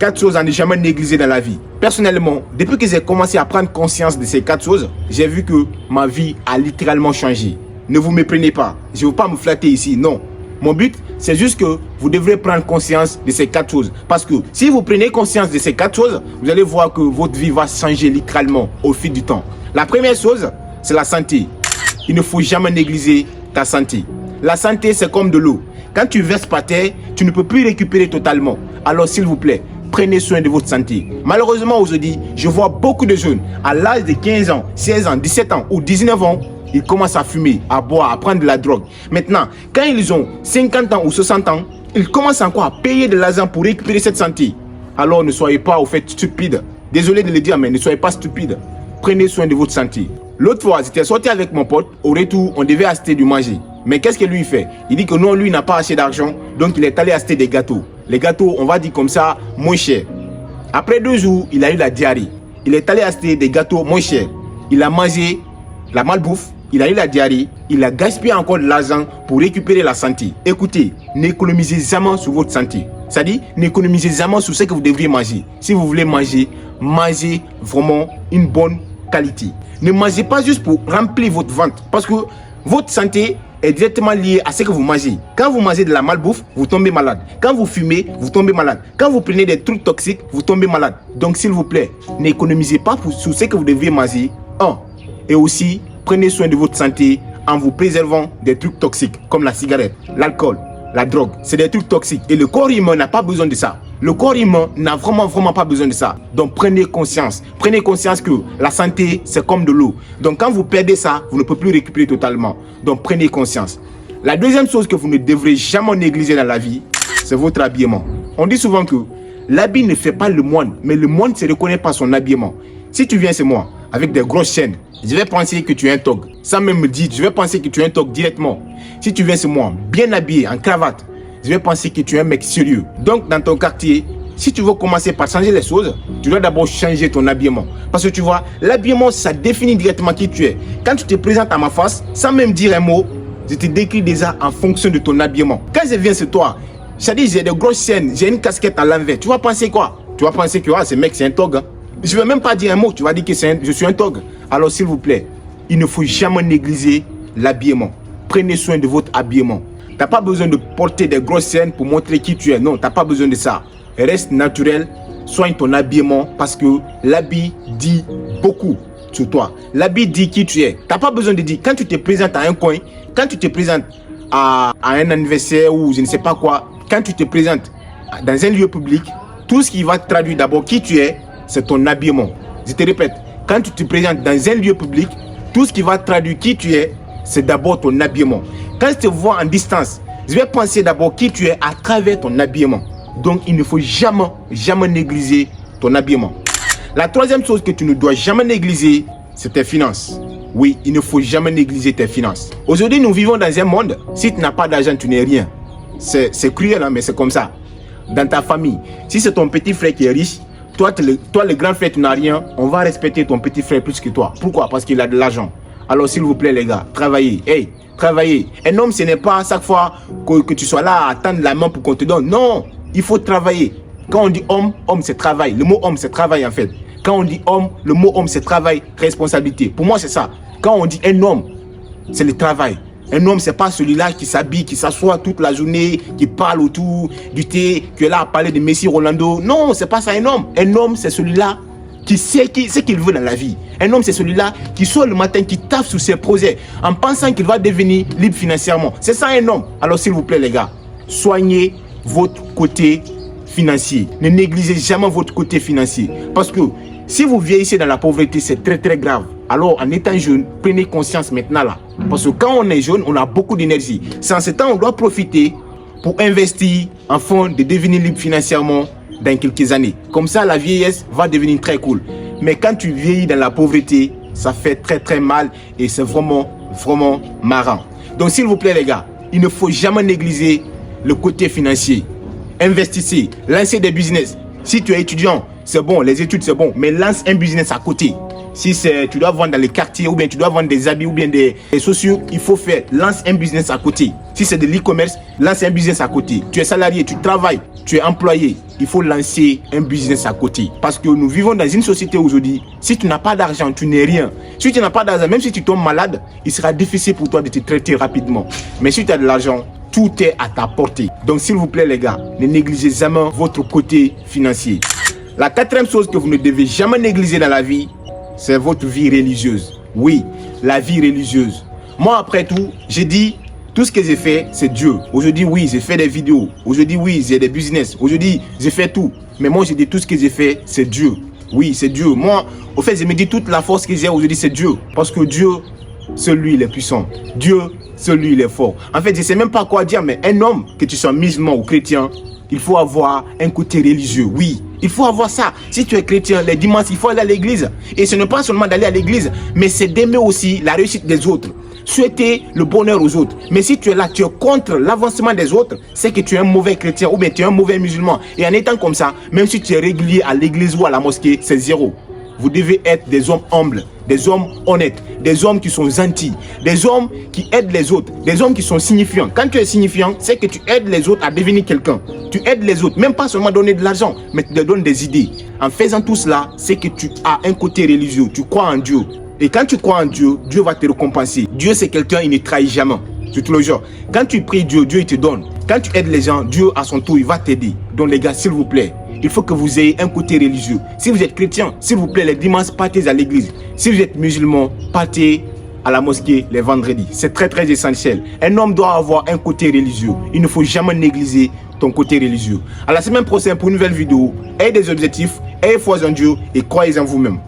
4 choses à ne jamais négliger dans la vie. Personnellement, depuis que j'ai commencé à prendre conscience de ces 4 choses, j'ai vu que ma vie a littéralement changé. Ne vous méprenez pas, je ne veux pas me flatter ici, non. Mon but, c'est juste que vous devrez prendre conscience de ces 4 choses. Parce que si vous prenez conscience de ces 4 choses, vous allez voir que votre vie va changer littéralement au fil du temps. La première chose, c'est la santé. Il ne faut jamais négliger ta santé. La santé, c'est comme de l'eau. Quand tu verses par terre, tu ne peux plus récupérer totalement. Alors s'il vous plaît, prenez soin de votre santé. Malheureusement aujourd'hui, je vois beaucoup de jeunes à l'âge de 15 ans, 16 ans, 17 ans ou 19 ans, ils commencent à fumer, à boire, à prendre de la drogue. Maintenant, quand ils ont 50 ans ou 60 ans, ils commencent encore à payer de l'argent pour récupérer cette santé. Alors ne soyez pas au fait stupide. Désolé de le dire, mais ne soyez pas stupide. Prenez soin de votre santé. L'autre fois, j'étais sorti avec mon pote. Au retour, on devait acheter du manger. Mais qu'est-ce que lui fait? Il dit que non, lui n'a pas assez d'argent. Donc il est allé acheter des gâteaux. Les gâteaux, on va dire comme ça, moins chers. Après 2 jours, il a eu la diarrhée. Il est allé acheter des gâteaux moins chers. Il a mangé la malbouffe. Il a eu la diarrhée, il a gaspillé encore de l'argent pour récupérer la santé. Écoutez, n'économisez jamais sur votre santé. C'est-à-dire, n'économisez jamais sur ce que vous devriez manger. Si vous voulez manger, mangez vraiment une bonne qualité. Ne mangez pas juste pour remplir votre ventre. Parce que votre santé est directement liée à ce que vous mangez. Quand vous mangez de la malbouffe, vous tombez malade. Quand vous fumez, vous tombez malade. Quand vous prenez des trucs toxiques, vous tombez malade. Donc, s'il vous plaît, n'économisez pas sur ce que vous devriez manger. Et aussi, prenez soin de votre santé en vous préservant des trucs toxiques comme la cigarette, l'alcool, la drogue. C'est des trucs toxiques et le corps humain n'a pas besoin de ça. Le corps humain n'a vraiment pas besoin de ça. Donc prenez conscience. Prenez conscience que la santé, c'est comme de l'eau. Donc quand vous perdez ça, vous ne pouvez plus récupérer totalement. Donc prenez conscience. La deuxième chose que vous ne devrez jamais négliger dans la vie, c'est votre habillement. On dit souvent que l'habit ne fait pas le moine, mais le moine ne se reconnaît pas son habillement. Si tu viens chez moi avec des grosses chaînes, je vais penser que tu es un tog. Sans même me dire, je vais penser que tu es un tog directement. Si tu viens chez moi, bien habillé, en cravate, je vais penser que tu es un mec sérieux. Donc, dans ton quartier, si tu veux commencer par changer les choses, tu dois d'abord changer ton habillement. Parce que tu vois, l'habillement, ça définit directement qui tu es. Quand tu te présentes à ma face, sans même dire un mot, je te décris déjà en fonction de ton habillement. Quand je viens chez toi, c'est-à-dire j'ai des grosses chaînes, j'ai une casquette à l'envers, tu vas penser quoi? Tu vas penser que ce mec, c'est un tog. Je ne vais même pas dire un mot, tu vas dire que je suis un tog. Alors s'il vous plaît, il ne faut jamais négliger l'habillement. Prenez soin de votre habillement. Tu n'as pas besoin de porter des grosses scènes pour montrer qui tu es. Non, tu n'as pas besoin de ça. Reste naturel, soigne ton habillement parce que l'habit dit beaucoup sur toi. L'habit dit qui tu es. Tu n'as pas besoin de dire, quand tu te présentes à un coin, quand tu te présentes à un anniversaire ou je ne sais pas quoi, quand tu te présentes dans un lieu public, tout ce qui va te traduire d'abord qui tu es, c'est ton habillement. Je te répète, quand tu te présentes dans un lieu public, tout ce qui va traduire qui tu es, c'est d'abord ton habillement. Quand je te vois en distance, je vais penser d'abord qui tu es à travers ton habillement. Donc, il ne faut jamais négliger ton habillement. La troisième chose que tu ne dois jamais négliger, c'est tes finances. Oui, il ne faut jamais négliger tes finances. Aujourd'hui, nous vivons dans un monde, si tu n'as pas d'argent, tu n'es rien. C'est cruel, hein, mais c'est comme ça. Dans ta famille, si c'est ton petit frère qui est riche, toi, le grand frère, tu n'as rien, on va respecter ton petit frère plus que toi. Pourquoi? Parce qu'il a de l'argent. Alors, s'il vous plaît, les gars, travaillez. Hey, travaillez. Un homme, ce n'est pas à chaque fois que tu sois là à attendre la main pour qu'on te donne. Non, il faut travailler. Quand on dit homme, homme, c'est travail. Le mot homme, c'est travail, en fait. Quand on dit homme, le mot homme, c'est travail, responsabilité. Pour moi, c'est ça. Quand on dit un homme, c'est le travail. Un homme, c'est pas celui-là qui s'habille, qui s'assoit toute la journée, qui parle autour du thé, qui est là à parler de Messi, Rolando. Non, c'est pas ça un homme. Un homme, c'est celui-là qui sait ce qu'il veut dans la vie. Un homme, c'est celui-là qui sort le matin, qui taffe sur ses projets, en pensant qu'il va devenir libre financièrement. C'est ça un homme. Alors, s'il vous plaît, les gars, soignez votre côté financier. Ne négligez jamais votre côté financier. Parce que si vous vieillissez dans la pauvreté, c'est très grave. Alors, en étant jeune, prenez conscience maintenant là. Parce que quand on est jeune, on a beaucoup d'énergie. C'est en ce temps on doit profiter pour investir afin de devenir libre financièrement dans quelques années. Comme ça, la vieillesse va devenir très cool. Mais quand tu vieillis dans la pauvreté, ça fait très mal et c'est vraiment marrant. Donc, s'il vous plaît, les gars, il ne faut jamais négliger le côté financier. Investissez, lancez des business. Si tu es étudiant, c'est bon, les études c'est bon, mais lance un business à côté. Si tu dois vendre dans les quartiers ou bien tu dois vendre des habits ou bien des chaussures, il faut lance un business à côté. Si c'est de l'e-commerce, lance un business à côté. Tu es salarié, tu travailles, tu es employé. Il faut lancer un business à côté. Parce que nous vivons dans une société aujourd'hui, si tu n'as pas d'argent, tu n'es rien. Si tu n'as pas d'argent, même si tu tombes malade, il sera difficile pour toi de te traiter rapidement. Mais si tu as de l'argent, tout est à ta portée. Donc s'il vous plaît les gars, ne négligez jamais votre côté financier. La quatrième chose que vous ne devez jamais négliger dans la vie, c'est votre vie religieuse. Oui, la vie religieuse. Moi après tout, j'ai dit, tout ce que j'ai fait, c'est Dieu. Aujourd'hui, oui, j'ai fait des vidéos. Aujourd'hui, oui, j'ai des business. Aujourd'hui, j'ai fait tout. Mais moi, j'ai dit tout ce que j'ai fait, c'est Dieu. Oui, c'est Dieu. Moi, au fait, je me dis toute la force que j'ai aujourd'hui, c'est Dieu. Parce que Dieu, seul lui, il est puissant. Dieu, seul lui, il est fort. En fait, je ne sais même pas quoi dire, mais un homme, que tu sois musulman ou chrétien, il faut avoir un côté religieux. Oui, il faut avoir ça. Si tu es chrétien, les dimanches, il faut aller à l'église. Et ce n'est pas seulement d'aller à l'église, mais c'est d'aimer aussi la réussite des autres. Souhaiter le bonheur aux autres. Mais si tu es là, tu es contre l'avancement des autres, c'est que tu es un mauvais chrétien ou bien tu es un mauvais musulman. Et en étant comme ça, même si tu es régulier à l'église ou à la mosquée, c'est zéro. Vous devez être des hommes humbles, des hommes honnêtes, des hommes qui sont gentils, des hommes qui aident les autres, des hommes qui sont signifiants. Quand tu es signifiant, c'est que tu aides les autres à devenir quelqu'un. Tu aides les autres, même pas seulement donner de l'argent, mais tu leur donnes des idées. En faisant tout cela, c'est que tu as un côté religieux, tu crois en Dieu. Et quand tu crois en Dieu, Dieu va te récompenser. Dieu, c'est quelqu'un, il ne trahit jamais. Je te le jure. Quand tu pries Dieu, Dieu il te donne. Quand tu aides les gens, Dieu à son tour, il va t'aider. Donc les gars, s'il vous plaît, il faut que vous ayez un côté religieux. Si vous êtes chrétien, s'il vous plaît, les dimanches, partez à l'église. Si vous êtes musulman, partez à la mosquée les vendredis. C'est très très essentiel. Un homme doit avoir un côté religieux. Il ne faut jamais négliger ton côté religieux. À la semaine prochaine pour une nouvelle vidéo. Ayez des objectifs, ayez foi en Dieu et croyez en vous-même.